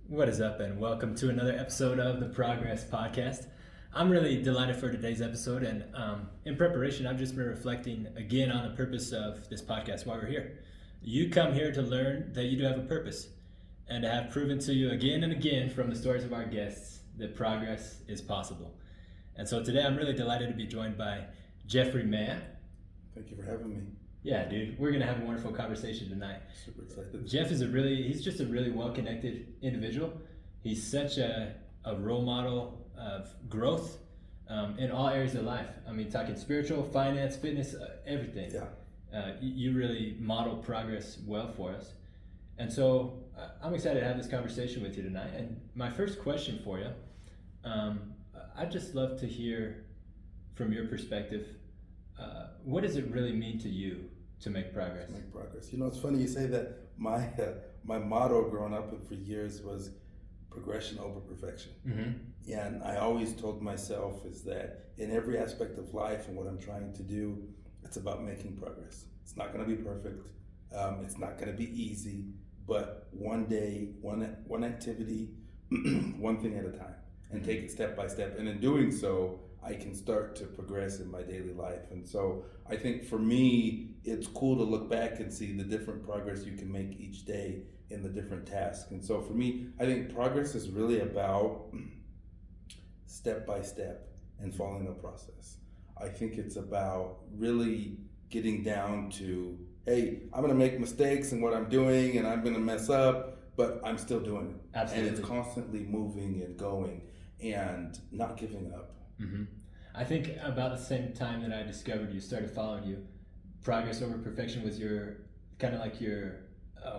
What is up, and welcome to another episode of the Progress Podcast. I'm really delighted for today's episode, and in preparation, I've just been reflecting again on the purpose of this podcast, why we're here. You come here to learn that you do have a purpose, and to have proven to you again and again from the stories of our guests that progress is possible. And so today, I'm really delighted to be joined by Jeffrey Mann. Thank you for having me. Yeah, dude, we're gonna have a wonderful conversation tonight. Super excited. Jeff is he's just a really well-connected individual. He's such a role model of growth in all areas of life. I mean, talking spiritual, finance, fitness, everything. Yeah. You really model progress well for us. And so I'm excited to have this conversation with you tonight. And my first question for you, I'd just love to hear from your perspective, what does it really mean to you to make progress? To make progress. You know, it's funny you say that. My motto growing up for years was progression over perfection. Mm-hmm. And I always told myself is that in every aspect of life and what I'm trying to do, it's about making progress. It's not going to be perfect. It's not going to be easy, but one day, one activity, one thing at a time, and take it step by step. And in doing so, I can start to progress in my daily life. And so I think for me, it's cool to look back and see the different progress you can make each day in the different tasks. And so for me, I think progress is really about step by step and following the process. I think it's about really getting down to, hey, I'm gonna make mistakes in what I'm doing and I'm gonna mess up, but I'm still doing it. Absolutely. And it's constantly moving and going and not giving up. Mm-hmm. I think about the same time that I discovered you, started following you, progress over perfection was your kind of like your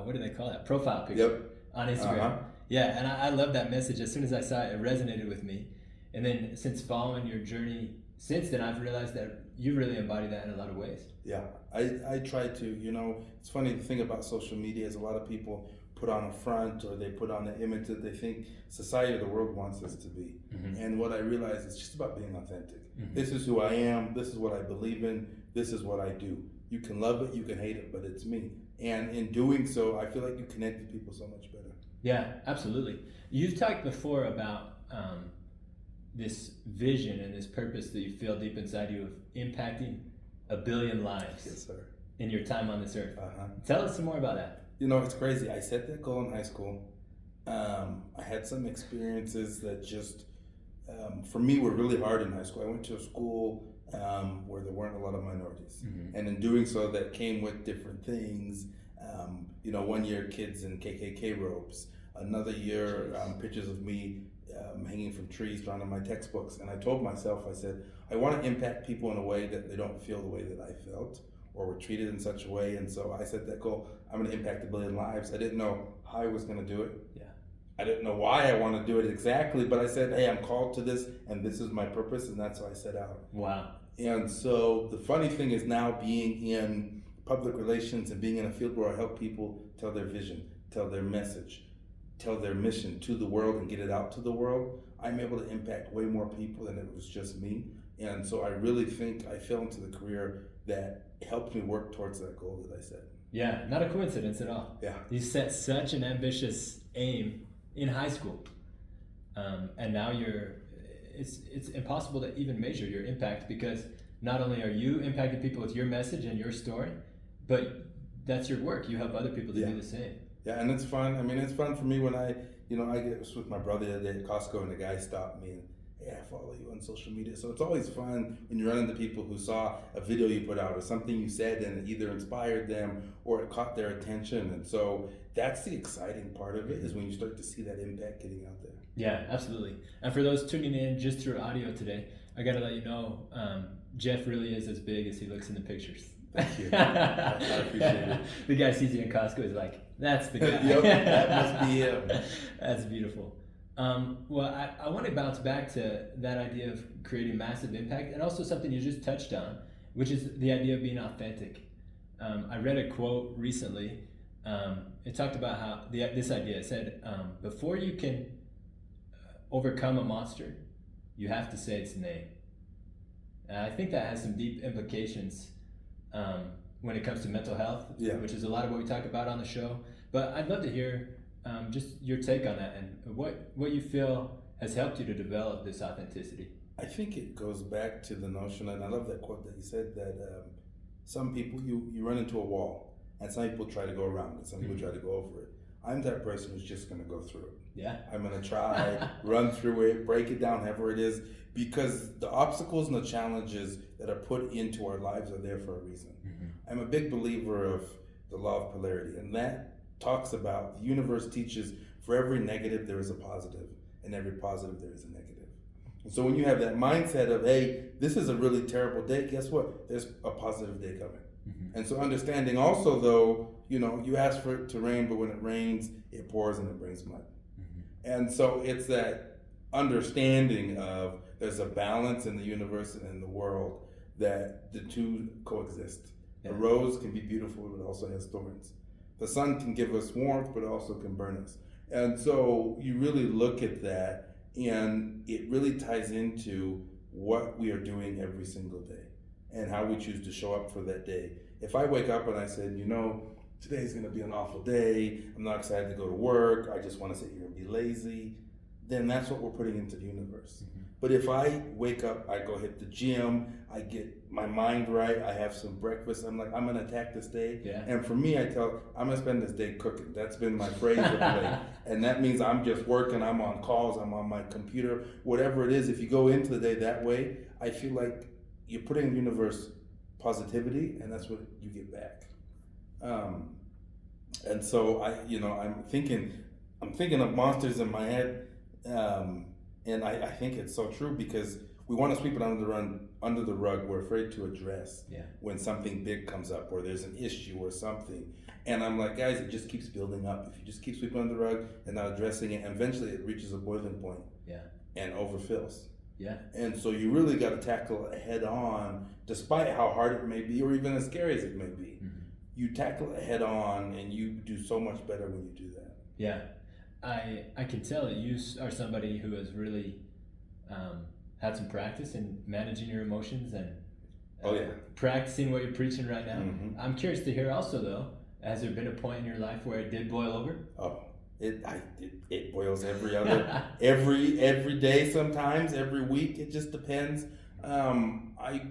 what do they call that, profile picture on Instagram. Uh-huh. Yeah, and I love that message. As soon as I saw it, it resonated with me. And then since following your journey since then, I've realized that you really embody that in a lot of ways. Yeah, I try to. You know, it's funny, the thing about social media is a lot of people put on a front or they put on the image that they think society or the world wants us to be. Mm-hmm. And what I realize is just about being authentic. Mm-hmm. This is who I am, this is what I believe in, this is what I do. You can love it, you can hate it, but it's me. And in doing so, I feel like you connect with people so much better. Yeah, absolutely. You've talked before about this vision and this purpose that you feel deep inside you of impacting 1 billion lives. Yes, sir. In your time on this earth. Uh-huh. Tell us some more about that. You know, it's crazy. I set that goal in high school. I had some experiences that just, for me, were really hard in high school. I went to a school where there weren't a lot of minorities. Mm-hmm. And in doing so, that came with different things. You know, one year, kids in KKK robes. Another year, pictures of me hanging from trees drawn on my textbooks. And I told myself, I said, I want to impact people in a way that they don't feel the way that I felt or were treated in such a way. And so I set that goal. I'm going to impact 1 billion lives. I didn't know how I was going to do it. Yeah. I didn't know why I want to do it exactly, but I said, hey, I'm called to this and this is my purpose. And that's why I set out. Wow. And so the funny thing is now being in public relations and being in a field where I help people tell their vision, tell their message, tell their mission to the world and get it out to the world, I'm able to impact way more people than it was just me. And so I really think I fell into the career that helped me work towards that goal that I set. Yeah, not a coincidence at all. Yeah. You set such an ambitious aim in high school. And now it's impossible to even measure your impact because not only are you impacting people with your message and your story, but that's your work. You help other people to do the same. Yeah, and it's fun. I mean, it's fun for me when I was with my brother the other day at Costco and the guy stopped me and, hey, I follow you on social media. So it's always fun when you run into people who saw a video you put out or something you said and it either inspired them or it caught their attention. And so that's the exciting part of it is when you start to see that impact getting out there. Yeah, absolutely. And for those tuning in just through audio today, I got to let you know, Jeff really is as big as he looks in the pictures. Thank you. I appreciate it. The guy sees you in Costco is like, that's the guy. Yep, that must be him. That's beautiful. Well, I want to bounce back to that idea of creating massive impact and also something you just touched on, which is the idea of being authentic. I read a quote recently. It talked about how this idea, it said, before you can overcome a monster, you have to say its name. And I think that has some deep implications when it comes to mental health, which is a lot of what we talk about on the show. But I'd love to hear just your take on that and what you feel has helped you to develop this authenticity. I think it goes back to the notion, and I love that quote that you said, that some people, you run into a wall, and some people try to go around it, some people try to go over it. I'm that person who's just going to go through it. Yeah. I'm going to try, run through it, break it down, however it is, because the obstacles and the challenges that are put into our lives are there for a reason. I'm a big believer of the law of polarity, and that talks about the universe teaches for every negative there is a positive, and every positive there is a negative. And so when you have that mindset of, hey, this is a really terrible day, guess what? There's a positive day coming. And so understanding also, though, you ask for it to rain, but when it rains, it pours and it brings mud. And so it's that understanding of there's a balance in the universe and in the world, that the two coexist. A rose can be beautiful, but also has thorns. The sun can give us warmth, but also can burn us. And so you really look at that, and it really ties into what we are doing every single day and how we choose to show up for that day. If I wake up and I said, today's going to be an awful day, I'm not excited to go to work, I just want to sit here and be lazy, then that's what we're putting into the universe. But if I wake up, I go hit the gym, I get my mind right, I have some breakfast, I'm like, I'm going to attack this day. And for me, I'm going to spend this day cooking. That's been my phrase of late. And that means I'm just working, I'm on calls, I'm on my computer, whatever it is. If you go into the day that way, I feel like you're putting in the universe positivity, and that's what you get back. And so I'm thinking of monsters in my head, and I think it's so true, because we want to sweep it under the rug. We're afraid to address when something big comes up or there's an issue or something. And I'm like, guys, it just keeps building up. If you just keep sweeping under the rug and not addressing it, eventually it reaches a boiling point and overfills. And so you really got to tackle it head on, despite how hard it may be, or even as scary as it may be. You tackle it head on, and you do so much better when you do that. I can tell that you are somebody who has really had some practice in managing your emotions and practicing what you're preaching right now. I'm curious to hear also, though, has there been a point in your life where it did boil over? It boils every day, sometimes every week. It just depends. I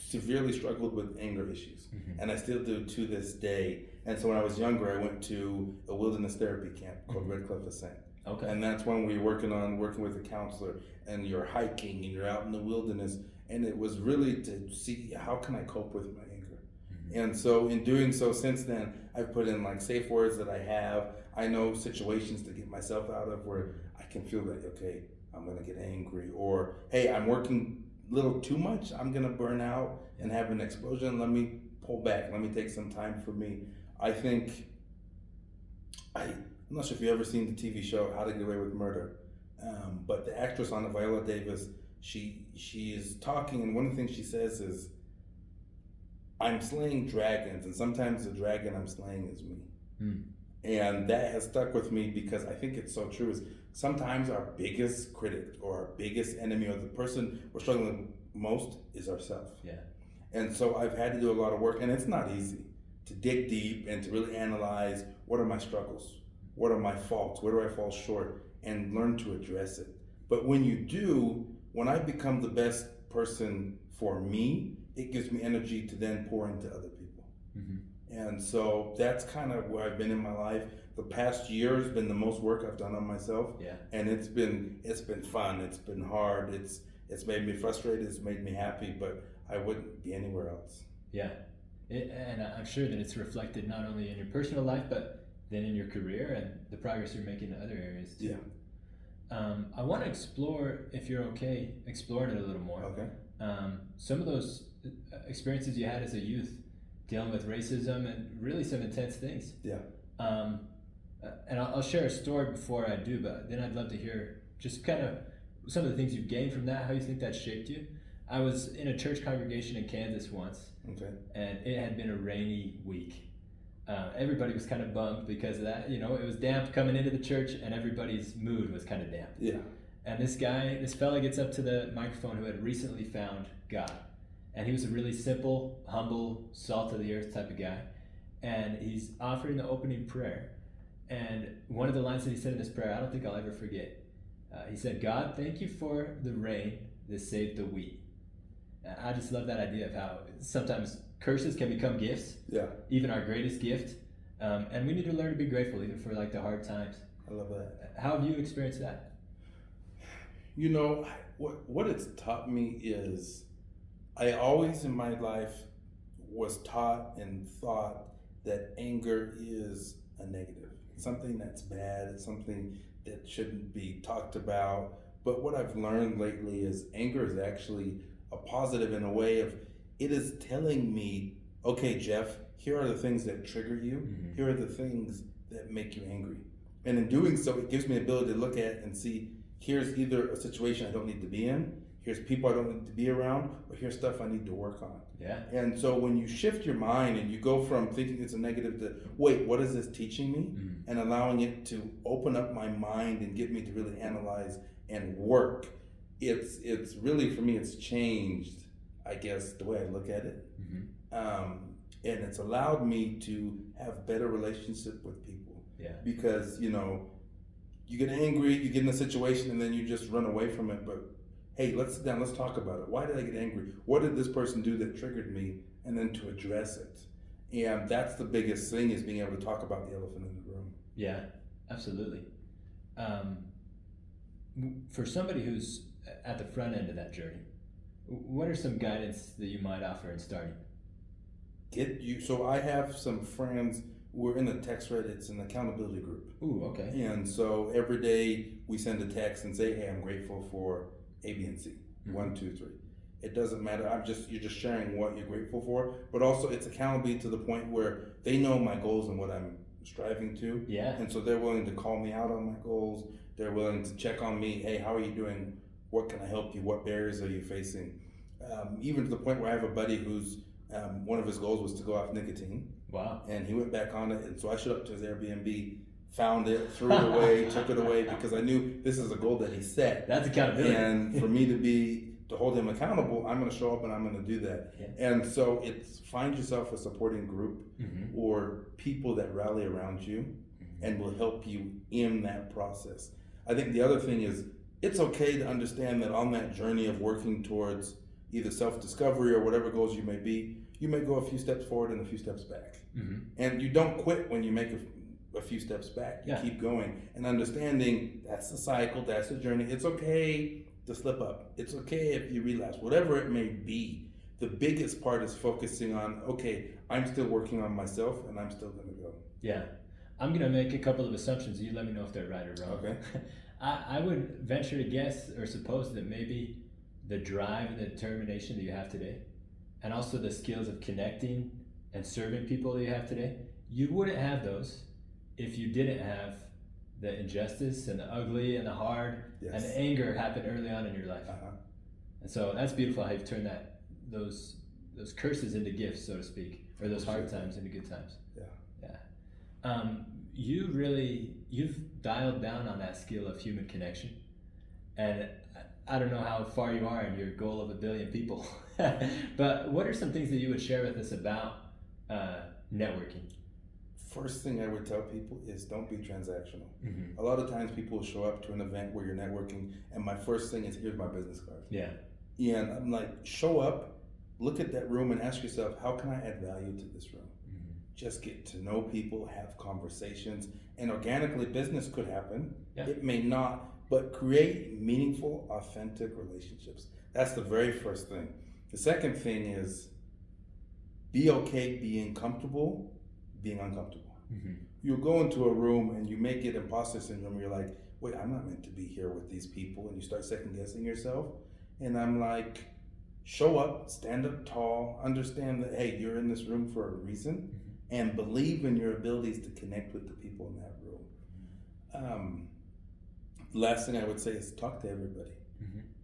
severely struggled with anger issues, and I still do to this day. And so when I was younger, I went to a wilderness therapy camp called Red Cliff Ascent. And that's when we were working with a counselor, and you're hiking and you're out in the wilderness, and it was really to see how can I cope with my anger. And so in doing so, since then, I've put in like safe words that I have. I know situations to get myself out of where I can feel that, okay, I'm gonna get angry, or hey, I'm working a little too much, I'm gonna burn out and have an explosion. Let me pull back, let me take some time for me. I think, I'm not sure if you've ever seen the TV show How to Get Away with Murder, but the actress on it, Viola Davis, she is talking, and one of the things she says is, I'm slaying dragons, and sometimes the dragon I'm slaying is me. And that has stuck with me, because I think it's so true, is sometimes our biggest critic or our biggest enemy, or the person we're struggling most, is ourselves. And so I've had to do a lot of work, and it's not easy, to dig deep and to really analyze, what are my struggles? What are my faults? Where do I fall short? And learn to address it. But when you do, when I become the best person for me, it gives me energy to then pour into other people. And so that's kind of where I've been in my life. The past year has been the most work I've done on myself. And it's been fun. It's been hard. It's made me frustrated. It's made me happy, but I wouldn't be anywhere else. And I'm sure that it's reflected not only in your personal life, but then in your career and the progress you're making in other areas too. I want to explore, if you're okay, exploring it a little more. Some of those experiences you had as a youth, dealing with racism and really some intense things. And I'll share a story before I do, but then I'd love to hear just kind of some of the things you've gained from that, how you think that shaped you. I was in a church congregation in Kansas once, and it had been a rainy week. Everybody was kind of bummed because of that. It was damp coming into the church, and everybody's mood was kind of damp. And this fella gets up to the microphone who had recently found God. And he was a really simple, humble, salt of the earth type of guy. And he's offering the opening prayer. And one of the lines that he said in this prayer, I don't think I'll ever forget. He said, God, thank you for the rain that saved the wheat. And I just love that idea of how sometimes curses can become gifts, Yeah, even our greatest gift. And we need to learn to be grateful even for like the hard times. I love that. How have you experienced that? You know, what it's taught me is I always in my life was taught and thought that anger is a negative, something that's bad, it's something that shouldn't be talked about. But what I've learned lately is anger is actually a positive in a way of it is telling me, okay, Jeff, here are the things that trigger you, here are the things that make you angry. And in doing so, it gives me the ability to look at and see, here's either a situation I don't need to be in, here's people I don't need to be around, or here's stuff I need to work on. Yeah. And so when you shift your mind and you go from thinking it's a negative to, wait, what is this teaching me? And allowing it to open up my mind and get me to really analyze and work, it's really, for me, it's changed, I guess, the way I look at it. And it's allowed me to have better relationship with people. Yeah. Because, you know, you get angry, you get in a situation and then you just run away from it. But hey, let's sit down, let's talk about it. Why did I get angry? What did this person do that triggered me? And then to address it. And that's the biggest thing, is being able to talk about the elephant in the room. Yeah, absolutely. For somebody who's at the front end of that journey, what are some guidance that you might offer in starting? So I have some friends, we're in the text thread, it's an accountability group. Ooh, okay. And so every day we send a text and say, hey, I'm grateful for A, B, and C. 1, 2, 3. It doesn't matter. You're just sharing what you're grateful for, but also it's accountability to the point where they know my goals and what I'm striving to. Yeah. And so they're willing to call me out on my goals. They're willing to check on me. Hey, how are you doing? What can I help you? What barriers are you facing? Even to the point where I have a buddy who's one of his goals was to go off nicotine. Wow. And he went back on it. And so I showed up to his Airbnb, found it, threw it away, took it away, because I knew this is a goal that he set. That's accountability. And for me to hold him accountable, I'm going to show up and I'm going to do that. Yeah. And so it's find yourself a supporting group or people that rally around you and will help you in that process. I think the other thing is it's okay to understand that on that journey of working towards either self-discovery or whatever goals you may be, you may go a few steps forward and a few steps back. And you don't quit when you make a few steps back. You keep going and understanding that's the cycle, that's the journey. It's okay to slip up. It's okay if you relapse, whatever it may be. The biggest part is focusing on, okay, I'm still working on myself and I'm still going to go. Yeah. I'm going to make a couple of assumptions. You let me know if they're right or wrong. Okay. I would venture to guess or suppose that maybe the drive and the determination that you have today, and also the skills of connecting and serving people that you have today, you wouldn't have those if you didn't have the injustice and the ugly and the hard and the anger happen early on in your life. And so that's beautiful how you've turned those curses into gifts, so to speak, or those hard times into good times. Yeah. You've dialed down on that skill of human connection, and I don't know how far you are in your goal of 1 billion people, but what are some things that you would share with us about networking? First thing I would tell people is don't be transactional. A lot of times people will show up to an event where you're networking, and my first thing is, here's my business card. Yeah. And I'm like, show up, look at that room and ask yourself, how can I add value to this room? Just get to know people, have conversations, and organically business could happen. Yeah. It may not, but create meaningful, authentic relationships. That's the very first thing. The second thing is be okay being comfortable, being uncomfortable. You go into a room and you make it imposter syndrome. You're like, wait, I'm not meant to be here with these people. And you start second guessing yourself. And I'm like, show up, stand up tall, understand that, hey, you're in this room for a reason, and believe in your abilities to connect with the people in that room. Last thing I would say is talk to everybody.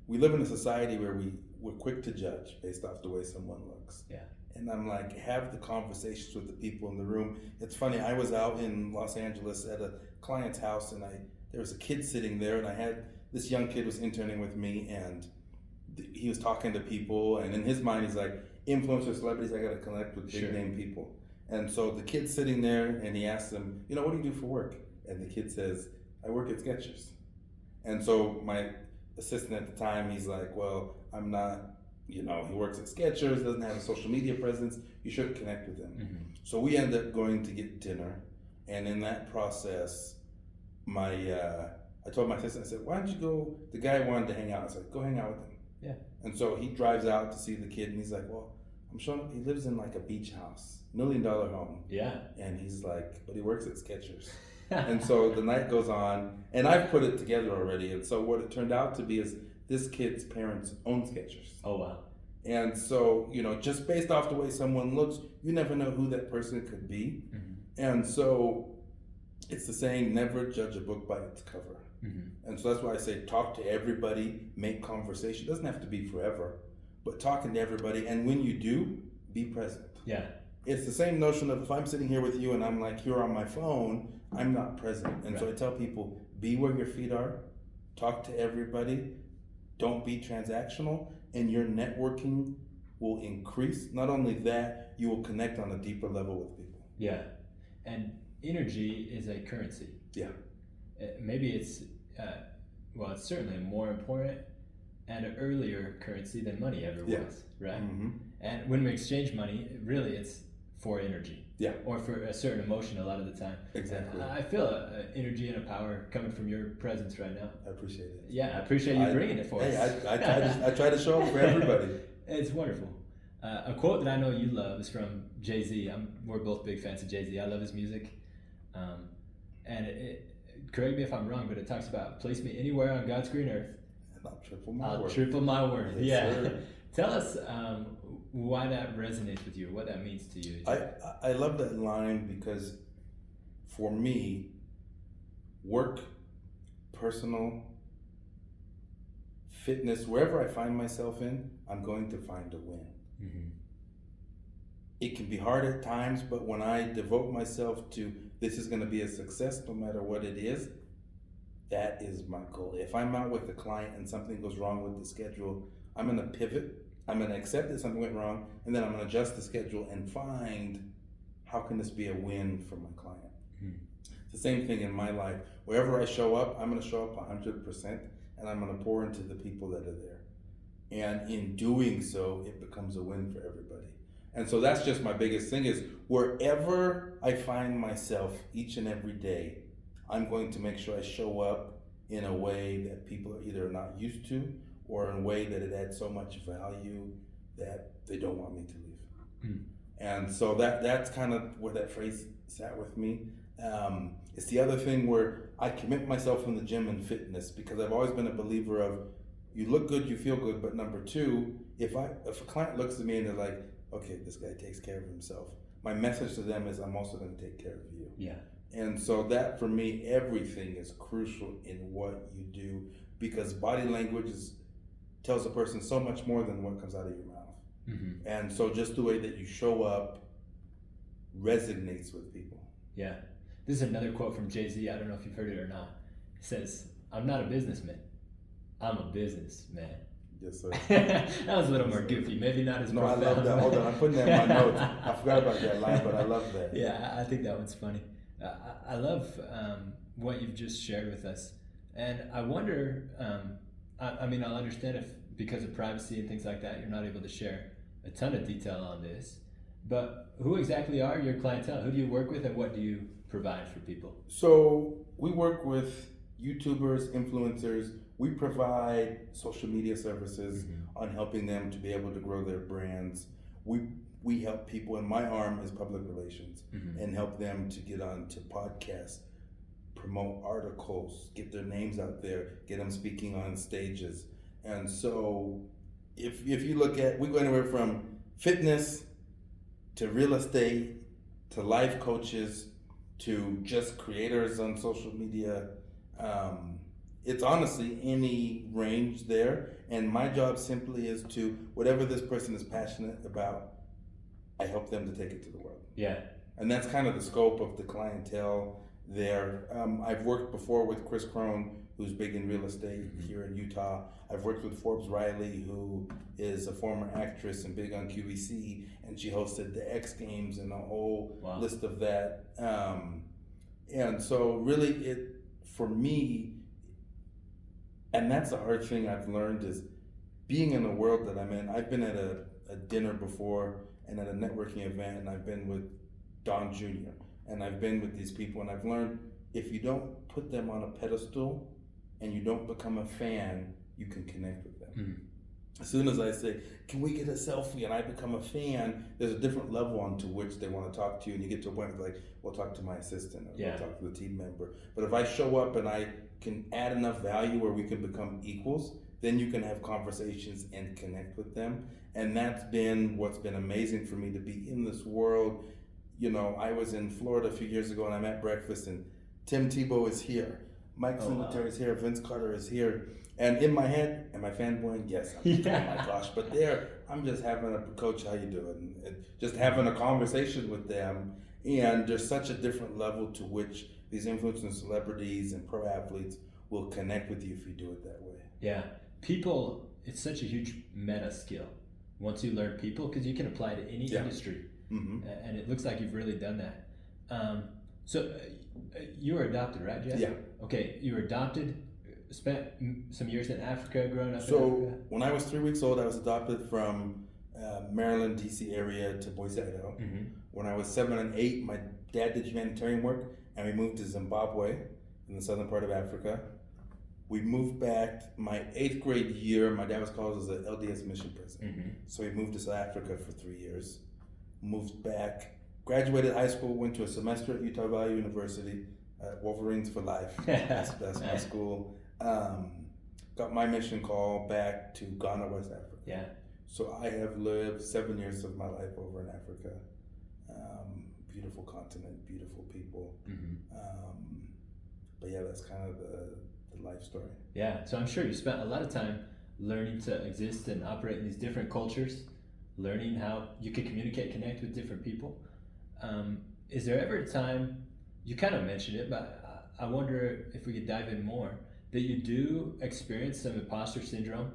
We live in a society where we're quick to judge based off the way someone looks. Yeah. And I'm like, have the conversations with the people in the room. It's funny, I was out in Los Angeles at a client's house, and there was a kid sitting there, and I had this young kid was interning with me, and he was talking to people, and in his mind he's like, influencers, celebrities, I gotta connect with big name people. And so the kid's sitting there, and he asked them, what do you do for work? And the kid says, I work at Skechers. And so my assistant at the time, he's like, well, I'm not, he works at Skechers, doesn't have a social media presence. You should connect with him. Mm-hmm. So we end up going to get dinner. And in that process, I told my assistant, I said, why don't you go, the guy wanted to hang out. I said, go hang out with him. Yeah. And so he drives out to see the kid, and he's like, well, I'm showing him, he lives in like a beach house, $1 million home. Yeah. And he's like, but he works at Skechers. And so the night goes on, and I've put it together already. And so what it turned out to be is this kid's parents own Skechers. Oh, wow. And so, just based off the way someone looks, you never know who that person could be. Mm-hmm. And so it's the saying, never judge a book by its cover. Mm-hmm. And so that's why I say talk to everybody, make conversation. It doesn't have to be forever, but talking to everybody. And when you do, be present. Yeah. It's the same notion of if I'm sitting here with you and I'm like here on my phone, I'm not present. And so I tell people, be where your feet are, talk to everybody, don't be transactional, and your networking will increase. Not only that, you will connect on a deeper level with people. Yeah. And energy is a currency. Yeah. Maybe it's, it's certainly more important and an earlier currency than money ever was, right? Mm-hmm. And when we exchange money, really it's for energy. Yeah. Or for a certain emotion a lot of the time. Exactly. I feel an energy and a power coming from your presence right now. I appreciate it. Yeah, I appreciate you bringing it for us. I try to show up for everybody. It's wonderful. A quote that I know you love is from Jay-Z. We're both big fans of Jay-Z. I love his music. And correct me if I'm wrong, but it talks about place me anywhere on God's green earth. And I'll triple my worth. Yes, yeah. Sir. Tell us why that resonates with you, what that means to you. I love that line because for me, work, personal, fitness, wherever I find myself in, I'm going to find a win. Mm-hmm. It can be hard at times, but when I devote myself to this is going to be a success no matter what it is, that is my goal. If I'm out with a client and something goes wrong with the schedule, I'm going to pivot. I'm going to accept that something went wrong, and then I'm going to adjust the schedule and find how can this be a win for my client. Mm-hmm. It's the same thing in my life. Wherever I show up, I'm going to show up 100%, and I'm going to pour into the people that are there. And in doing so, it becomes a win for everybody. And so that's just my biggest thing is wherever I find myself each and every day, I'm going to make sure I show up in a way that people are either not used to or in a way that it adds so much value that they don't want me to leave. Mm. And so that's kind of where that phrase sat with me. It's the other thing where I commit myself in the gym and fitness because I've always been a believer of you look good, you feel good, but number two, if a client looks at me and they're like, okay, this guy takes care of himself, my message to them is I'm also going to take care of you. Yeah. And so that for me, everything is crucial in what you do because body language tells a person so much more than what comes out of your mouth. Mm-hmm. And so just the way that you show up resonates with people. Yeah. This is another quote from Jay-Z. I don't know if you've heard it or not. It says, I'm not a businessman. I'm a businessman. Yes, sir. That was a little more goofy. Maybe not as profound. I love that. Hold on. I'm putting that in my notes. I forgot about that line, but I love that. Yeah, I think that one's funny. I love what you've just shared with us. And I wonder, I'll understand if because of privacy and things like that, you're not able to share a ton of detail on this. But who exactly are your clientele? Who do you work with and what do you provide for people? So we work with YouTubers, influencers. We provide social media services on helping them to be able to grow their brands. We help people, and my arm is public relations, and help them to get onto podcasts, promote articles, get their names out there, get them speaking on stages. And so if you look at, we go anywhere from fitness to real estate to life coaches to just creators on social media. It's honestly any range there. And my job simply is to, whatever this person is passionate about, I help them to take it to the world. Yeah. And that's kind of the scope of the clientele there. I've worked before with Chris Crone, who's big in real estate here in Utah. I've worked with Forbes Riley, who is a former actress and big on QVC, and she hosted the X Games and a whole list of that. And so really it, for me, and that's the hard thing I've learned is being in the world that I'm in. I've been at a dinner before and at a networking event, and I've been with Don Jr. and I've been with these people, and I've learned if you don't put them on a pedestal and you don't become a fan, you can connect with them. Mm. As soon as I say, can we get a selfie, and I become a fan, there's a different level onto which they want to talk to you, and you get to a point where like, we'll talk to my assistant, or we'll talk to the team member. But if I show up and I can add enough value where we can become equals, then you can have conversations and connect with them. And that's been what's been amazing for me, to be in this world. You know, I was in Florida a few years ago, and I'm at breakfast, and Tim Tebow is here, Mike Singletary is here, Vince Carter is here. And in my head, am I fanboying? Yes. Oh my gosh. But there, I'm just having a, coach, how you doing? And just having a conversation with them. And there's such a different level to which these influencers, celebrities, and pro athletes will connect with you if you do it that way. Yeah. People, it's such a huge meta skill once you learn people, because you can apply to any industry. Mm-hmm. And it looks like you've really done that. So you were adopted, right, Jeff? Yeah. Okay, you were adopted, spent some years in Africa, growing up in So Africa. when I was 3 weeks old, I was adopted from Maryland, D.C. area to Boise, Idaho. Mm-hmm. When I was 7 and 8, my dad did humanitarian work, and we moved to Zimbabwe in the southern part of Africa. We moved back my 8th grade year. My dad was called as an LDS mission president. Mm-hmm. So we moved to South Africa for 3 years. Moved back, graduated high school, went to a semester at Utah Valley University, Wolverines for life. That's my school. Got my mission call back to Ghana, West Africa. Yeah. So I have lived 7 years of my life over in Africa. Beautiful continent, beautiful people. Mm-hmm. But yeah, that's kind of the life story. Yeah, so I'm sure you spent a lot of time learning to exist and operate in these different cultures, learning how you can communicate, connect with different people. Is there ever a time, you kind of mentioned it, but I wonder if we could dive in more, that you do experience some imposter syndrome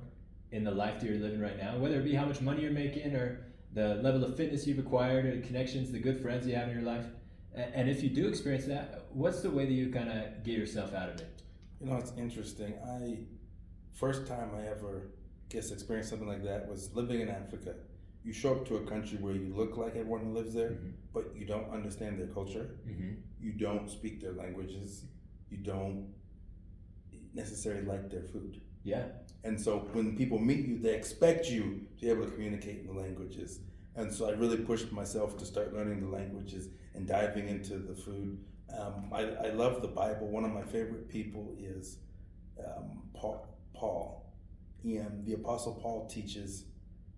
in the life that you're living right now, whether it be how much money you're making or the level of fitness you've acquired or the connections, the good friends you have in your life? And if you do experience that, what's the way that you kind of get yourself out of it? You know, it's interesting. First time I ever experienced something like that was living in Africa. You show up to a country where you look like everyone who lives there, Mm-hmm. but you don't understand their culture. Mm-hmm. You don't speak their languages. You don't necessarily like their food. Yeah. And so when people meet you, they expect you to be able to communicate in the languages. And so I really pushed myself to start learning the languages and diving into the food. I love the Bible. One of my favorite people is Paul. And the Apostle Paul teaches,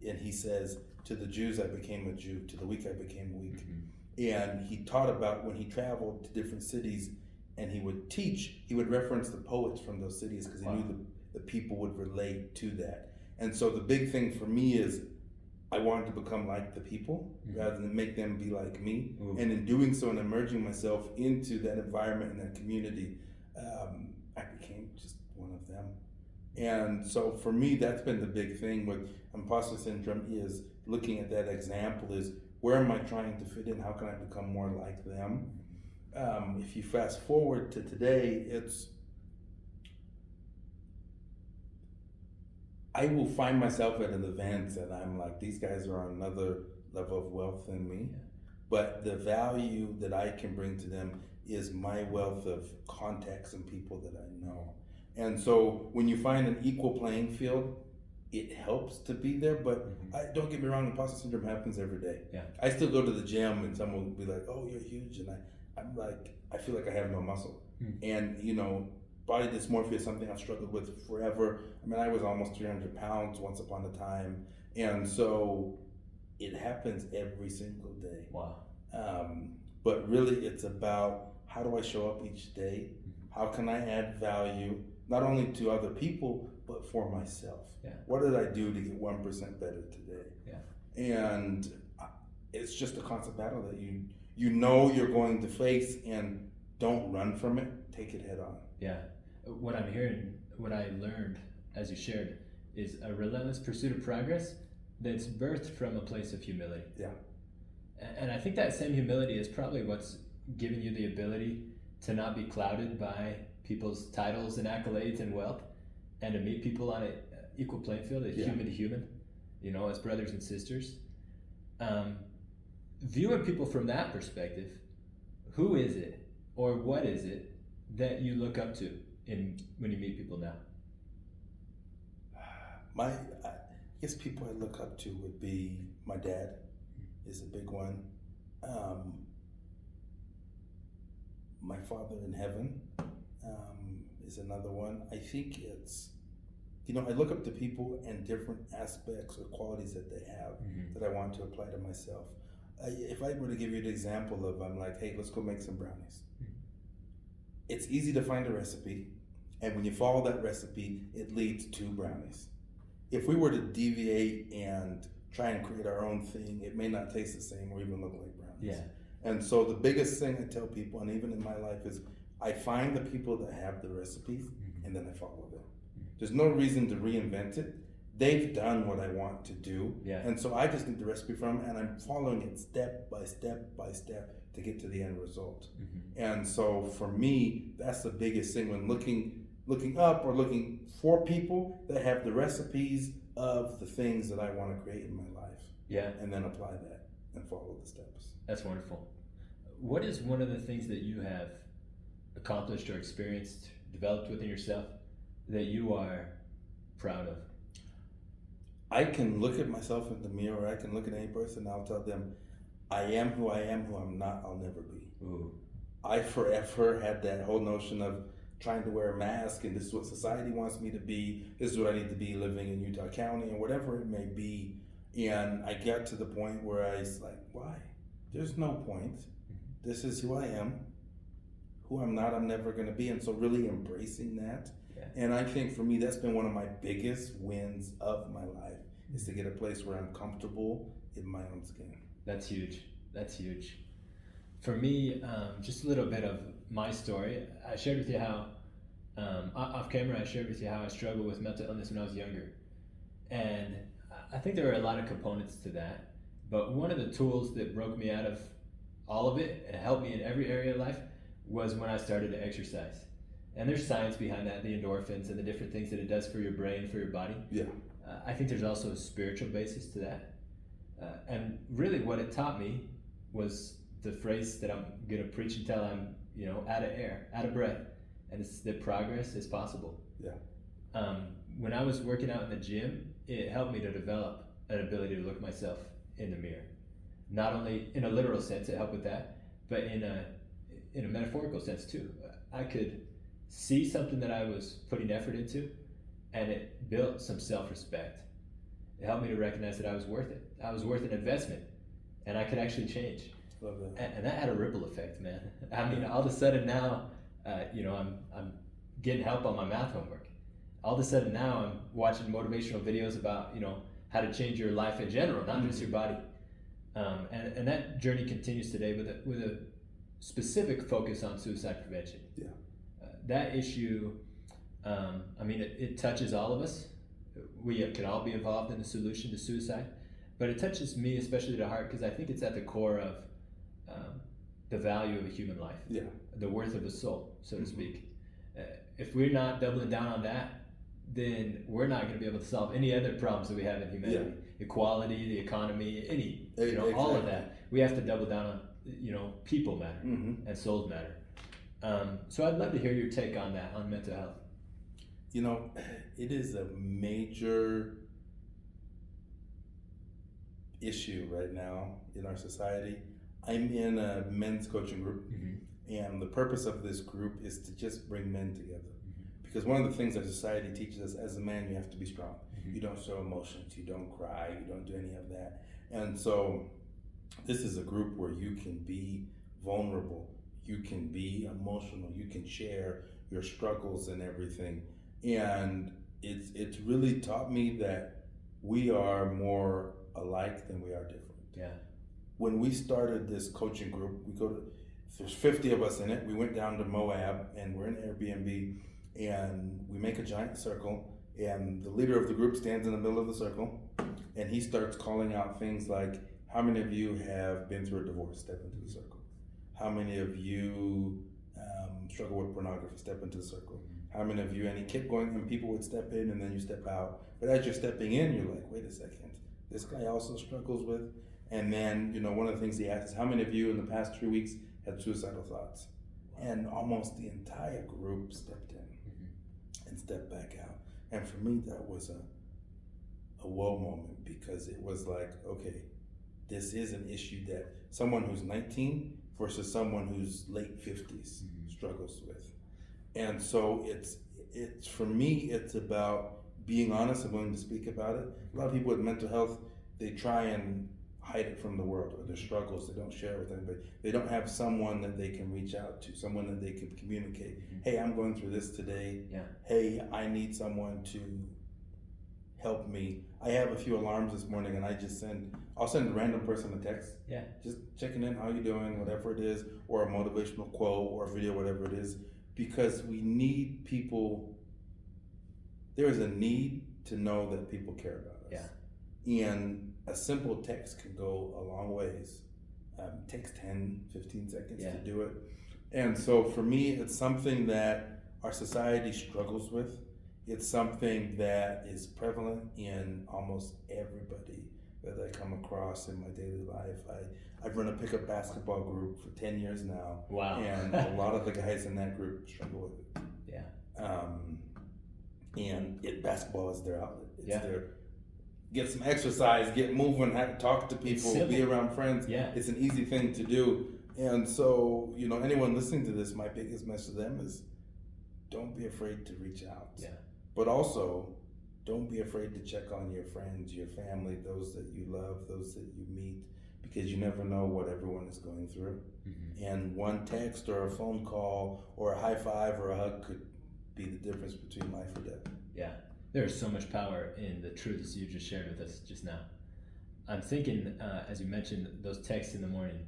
and he says, to the Jews I became a Jew, to the weak I became weak. Mm-hmm. And he taught about when he traveled to different cities and he would teach, he would reference the poets from those cities because he knew the people would relate to that. And so the big thing for me is I wanted to become like the people rather than make them be like me. And in doing so and immersing myself into that environment and that community, I became just one of them. And so for me, that's been the big thing with imposter syndrome, is looking at that example is, where am I trying to fit in? How can I become more like them? If you fast forward to today, I will find myself at an event and I'm like, these guys are on another level of wealth than me. But the value that I can bring to them is my wealth of contacts and people that I know. And so when you find an equal playing field, it helps to be there, but don't get me wrong, imposter syndrome happens every day. Yeah. I still go to the gym and someone will be like, oh, you're huge. And I'm like, I feel like I have no muscle. And, you know, body dysmorphia is something I've struggled with forever. I mean, I was almost 300 pounds once upon a time. And so it happens every single day. Wow. But really it's about, how do I show up each day? How can I add value, not only to other people, but for myself? Yeah. What did I do to get 1% better today? Yeah. And it's just a constant battle that you know you're going to face, and don't run from it, take it head on. Yeah. What I'm hearing, what I learned as you shared, is a relentless pursuit of progress that's birthed from a place of humility. Yeah. And I think that same humility is probably what's given you the ability to not be clouded by people's titles and accolades and wealth, and to meet people on an equal playing field, as human to human, as brothers and sisters. Viewing people from that perspective, who is it or what is it that you look up to when you meet people now? I guess people I look up to would be my dad is a big one. My father in heaven is another one. I think it's, I look up to people and different aspects or qualities that they have that I want to apply to myself. If I were to give you an example of, I'm like, hey, let's go make some brownies. It's easy to find a recipe, and when you follow that recipe, it leads to brownies. If we were to deviate and try and create our own thing, it may not taste the same or even look like brownies. Yeah. And so the biggest thing I tell people, and even in my life, is I find the people that have the recipes and then I follow them. There's no reason to reinvent it. They've done what I want to do. Yeah. And so I just need the recipe from them, and I'm following it step by step by step to get to the end result. And so for me, that's the biggest thing when looking up or looking for people that have the recipes of the things that I want to create in my life. Yeah. And then apply that and follow the steps. That's wonderful. What is one of the things that you have accomplished or experienced, developed within yourself that you are proud of? I can look at myself in the mirror, I can look at any person, and I'll tell them, I am, who I'm not, I'll never be. Ooh. I forever had that whole notion of trying to wear a mask, and this is what society wants me to be, this is what I need to be living in Utah County, or whatever it may be. And I got to the point where I was like, why? There's no point. This is who I am. Who I'm not, I'm never going to be. And so really embracing that. Yeah. And I think for me, that's been one of my biggest wins of my life, is to get a place where I'm comfortable in my own skin. That's huge. That's huge. For me, just a little bit of my story. I shared with you how, off camera, I shared with you how I struggled with mental illness when I was younger. And I think there were a lot of components to that. But one of the tools that broke me out of all of it and helped me in every area of life was when I started to exercise. And there's science behind that, the endorphins and the different things that it does for your brain, for your body. Yeah. I think there's also a spiritual basis to that. And really what it taught me was the phrase that I'm going to preach until I'm, out of air, out of breath. And it's that progress is possible. Yeah. When I was working out in the gym, it helped me to develop an ability to look myself in the mirror. Not only in a literal sense, it helped with that, but in a metaphorical sense too. I could see something that I was putting effort into, and it built some self-respect. It helped me to recognize that I was worth it. I was worth an investment, and I could actually change. Love that. And that had a ripple effect, man. I mean, all of a sudden now, I'm getting help on my math homework. All of a sudden now I'm watching motivational videos about, how to change your life in general, not just your body. And that journey continues today with a specific focus on suicide prevention. Yeah. That issue, it touches all of us. We can all be involved in the solution to suicide, but it touches me especially to heart because I think it's at the core of the value of a human life, the worth of a soul, so to speak. If we're not doubling down on that, then we're not going to be able to solve any other problems that we have in humanity. Equality, the economy, exactly. All of that. We have to double down on, people matter and souls matter. So I'd love to hear your take on that, on mental health. It is a major issue right now in our society. I'm in a men's coaching group, and the purpose of this group is to just bring men together. Because one of the things that society teaches us, as a man, you have to be strong. You don't show emotions, you don't cry, you don't do any of that. And so this is a group where you can be vulnerable, you can be emotional, you can share your struggles and everything. And it's really taught me that we are more alike than we are different. Yeah. When we started this coaching group, there's 50 of us in it. We went down to Moab, and we're in Airbnb, and we make a giant circle, and the leader of the group stands in the middle of the circle, and he starts calling out things like, how many of you have been through a divorce? Step into the circle. How many of you struggle with pornography, step into the circle. How many of you, and he kept going, and people would step in and then you step out. But as you're stepping in, you're like, wait a second, this guy also struggles with. And then, you know, one of the things he asked is, how many of you in the past 3 weeks had suicidal thoughts? And almost the entire group stepped in and stepped back out. And for me, that was a whoa moment, because it was like, okay, this is an issue that someone who's 19 versus someone who's late 50s struggles with. And so it's for me, it's about being honest and willing to speak about it. A lot of people with mental health, they try and hide it from the world, or their struggles, they don't share it with anybody. They don't have someone that they can reach out to, someone that they can communicate. Hey, I'm going through this today. Yeah. Hey, I need someone to help me. I have a few alarms this morning, and I'll send a random person a text. Yeah. Just checking in, how you doing, whatever it is, or a motivational quote or a video, whatever it is, because we need people. There is a need to know that people care about us. Yeah. And a simple text can go a long ways. It takes 10, 15 seconds to do it. And so for me, it's something that our society struggles with. It's something that is prevalent in almost everybody that I come across in my daily life. I've run a pickup basketball group for 10 years now. Wow. And a lot of the guys in that group struggle with it. Yeah. And basketball is their outlet. It's their get some exercise, get moving, talk to people, be around friends. Yeah. It's an easy thing to do. And so, you know, anyone listening to this, my biggest message to them is, don't be afraid to reach out. Yeah. But also, don't be afraid to check on your friends, your family, those that you love, those that you meet, because you never know what everyone is going through. And one text or a phone call or a high five or a hug could be the difference between life or death. Yeah. There's so much power in the truths you just shared with us just now. I'm thinking, as you mentioned, those texts in the morning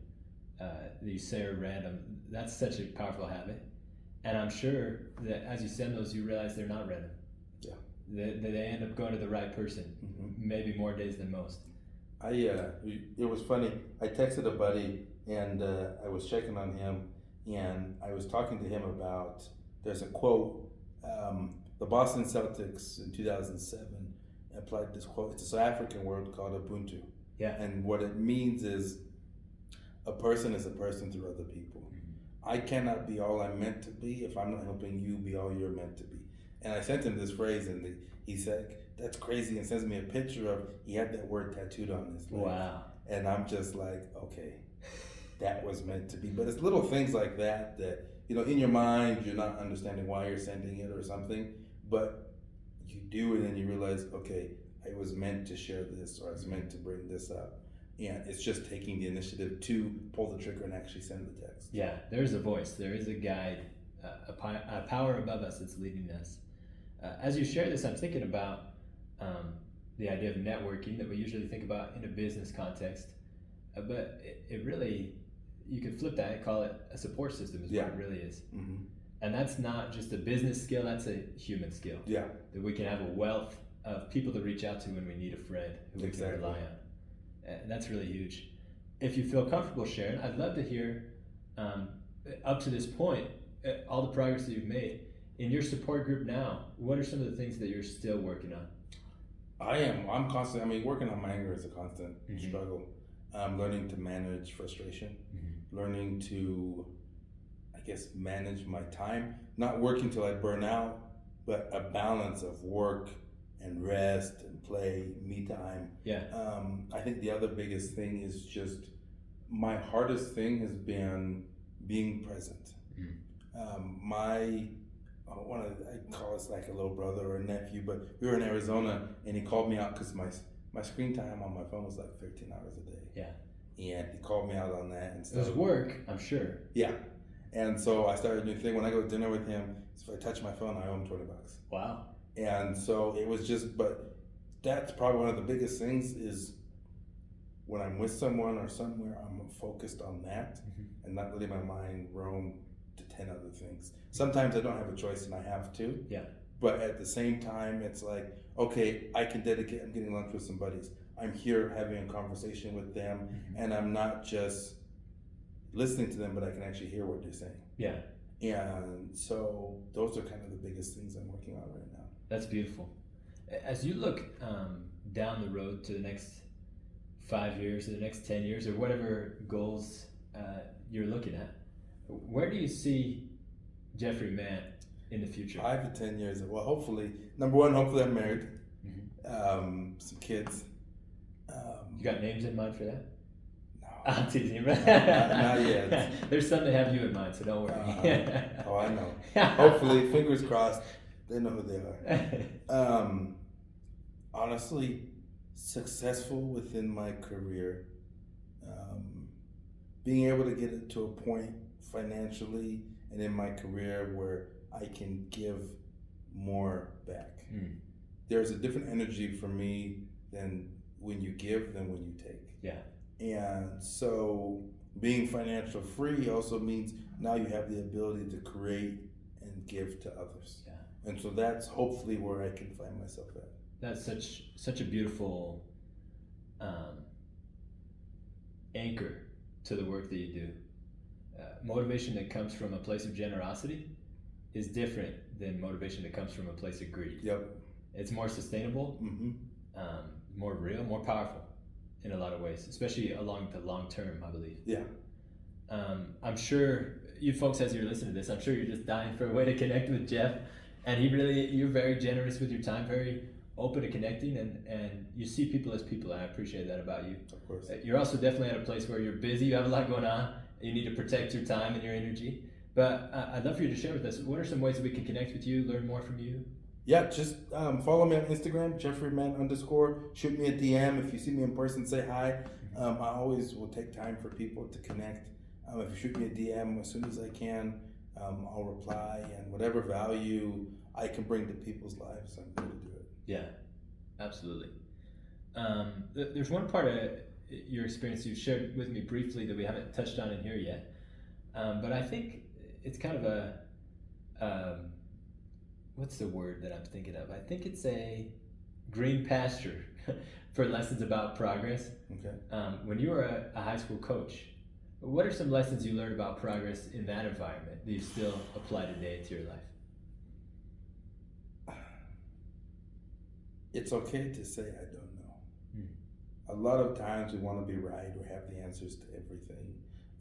that you say are random, that's such a powerful habit. And I'm sure that as you send those, you realize they're not random. Yeah. That they end up going to the right person, maybe more days than most. It was funny. I texted a buddy, and I was checking on him, and I was talking to him about, there's a quote, the Boston Celtics in 2007 applied this quote. It's a South African word called Ubuntu. Yeah. And what it means is, a person is a person through other people. I cannot be all I'm meant to be if I'm not helping you be all you're meant to be. And I sent him this phrase, and he said, that's crazy, and sends me a picture of, he had that word tattooed on his leg. Wow. And I'm just like, okay, that was meant to be. But it's little things like that, you know, in your mind, you're not understanding why you're sending it or something, but you do, and then you realize, okay, I was meant to share this, or I was meant to bring this up. And it's just taking the initiative to pull the trigger and actually send the text. Yeah, there's a voice, there is a guide, a power above us that's leading us. As you share this, I'm thinking about the idea of networking that we usually think about in a business context, but it really, you could flip that and call it a support system is what it really is. And that's not just a business skill, that's a human skill. Yeah. That we can have a wealth of people to reach out to when we need a friend who we can rely on. And that's really huge. If you feel comfortable sharing, I'd love to hear, up to this point, all the progress that you've made. In your support group now, what are some of the things that you're still working on? I'm constantly, working on my anger is a constant struggle. Learning to manage frustration, learning to, I guess, manage my time, not working till I burn out, but a balance of work and rest and play, me time. Yeah. I think the other biggest thing is just, my hardest thing has been being present. I call it like a little brother or a nephew, but we were in Arizona, and he called me out because my screen time on my phone was like 13 hours a day. Yeah. And he called me out on that and stuff. It was work, I'm sure. Yeah. And so I started a new thing. When I go to dinner with him, if I touch my phone, I owe him $20. Wow. And so it was just, but that's probably one of the biggest things is when I'm with someone or somewhere, I'm focused on that and not letting my mind roam to 10 other things. Sometimes I don't have a choice and I have to. Yeah. But at the same time, it's like, okay, I can dedicate, I'm getting lunch with some buddies. I'm here having a conversation with them, and I'm not just listening to them, but I can actually hear what they're saying. Yeah. And so those are kind of the biggest things I'm working on right now. That's beautiful. As you look down the road to the next 5 years or the next 10 years or whatever goals you're looking at, where do you see Jeffrey Mann in the future? 5 to 10 years. Well, hopefully, number one, hopefully I'm married, some kids. You got names in mind for that? No, I'm teasing you. not yet. There's some that have you in mind, so don't worry. Oh, I know. Hopefully, fingers crossed, they know who they are. Honestly, successful within my career, being able to get it to a point financially and in my career where I can give more back. There's a different energy for me than when you give than when you take. Yeah. And so being financial free also means now you have the ability to create and give to others. Yeah. And so that's hopefully where I can find myself at. That's such a beautiful anchor to the work that you do. Motivation that comes from a place of generosity is different than motivation that comes from a place of greed. Yep. It's more sustainable, more real, more powerful in a lot of ways, especially along the long term, I believe. Yeah. I'm sure you folks, as you're listening to this, I'm sure you're just dying for a way to connect with Jeff. And you're very generous with your time, very open to connecting, and you see people as people, and I appreciate that about you. Of course. You're also definitely at a place where you're busy, you have a lot going on, you need to protect your time and your energy. But I'd love for you to share with us, what are some ways that we can connect with you, learn more from you? Yeah, just follow me on Instagram, JeffreyMann_. Shoot me a DM. If you see me in person, say hi. I always will take time for people to connect. If you shoot me a DM as soon as I can, I'll reply, and whatever value I can bring to people's lives, I'm going to do it. Yeah, absolutely. There's one part of your experience you shared with me briefly that we haven't touched on in here yet, but I think it's kind of a what's the word that I'm thinking of? I think it's a green pasture for lessons about progress. Okay. When you were a high school coach, what are some lessons you learned about progress in that environment that you still apply today to your life? It's okay to say I don't know. A lot of times we want to be right or have the answers to everything.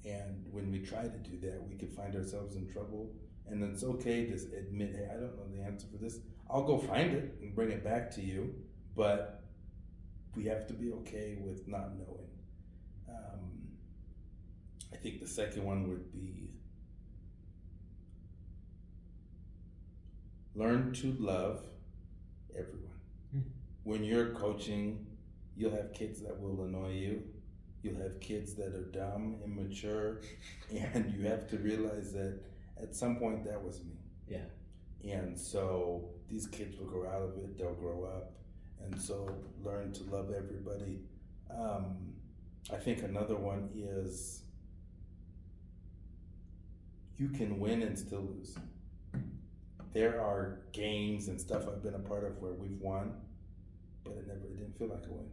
And when we try to do that, we can find ourselves in trouble. And it's okay to admit, hey, I don't know the answer for this. I'll go find it and bring it back to you. But we have to be okay with not knowing. I think the second one would be learn to love everyone. When you're coaching, you'll have kids that will annoy you. You'll have kids that are dumb, immature, and you have to realize that at some point that was me. Yeah. And so these kids will grow out of it, they'll grow up. And so learn to love everybody. I think another one is you can win and still lose. There are games and stuff I've been a part of where we've won, but it didn't feel like a win.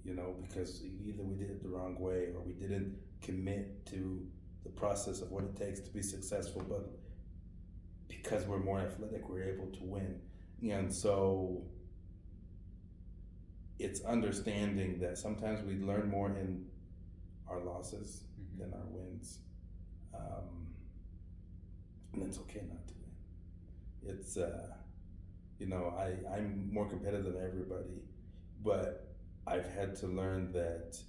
You know, because either we did it the wrong way or we didn't commit to the process of what it takes to be successful, but because we're more athletic, we're able to win. And so it's understanding that sometimes we learn more in our losses than our wins. And it's okay not to win. It's, you know, I'm more competitive than everybody, but I've had to learn that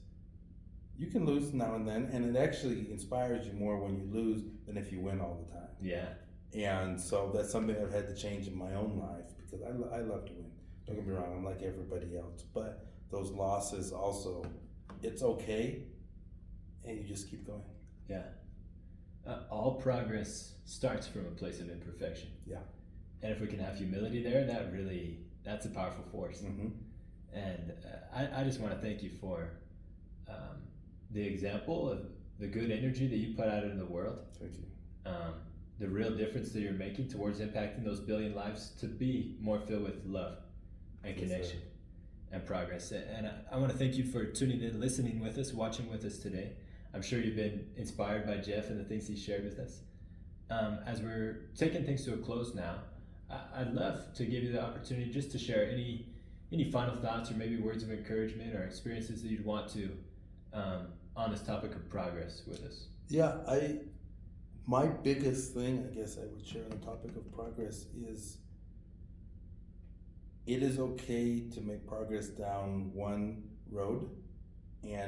you can lose now and then, and it actually inspires you more when you lose than if you win all the time. Yeah. And so that's something I've had to change in my own life because I love to win. Don't get me wrong, I'm like everybody else, but those losses also, it's okay, and you just keep going. Yeah. All progress starts from a place of imperfection. Yeah. And if we can have humility there, that's a powerful force. And I just want to thank you for the example of the good energy that you put out into the world. Thank you. The real difference that you're making towards impacting those billion lives to be more filled with love and connection and progress. And I want to thank you for tuning in, listening with us, watching with us today. I'm sure you've been inspired by Jeff and the things he shared with us. as we're taking things to a close now, I'd love to give you the opportunity just to share any final thoughts or maybe words of encouragement or experiences that you'd want to on this topic of progress with us. Yeah, my biggest thing, I guess I would share on the topic of progress is it is okay to make progress down one road, and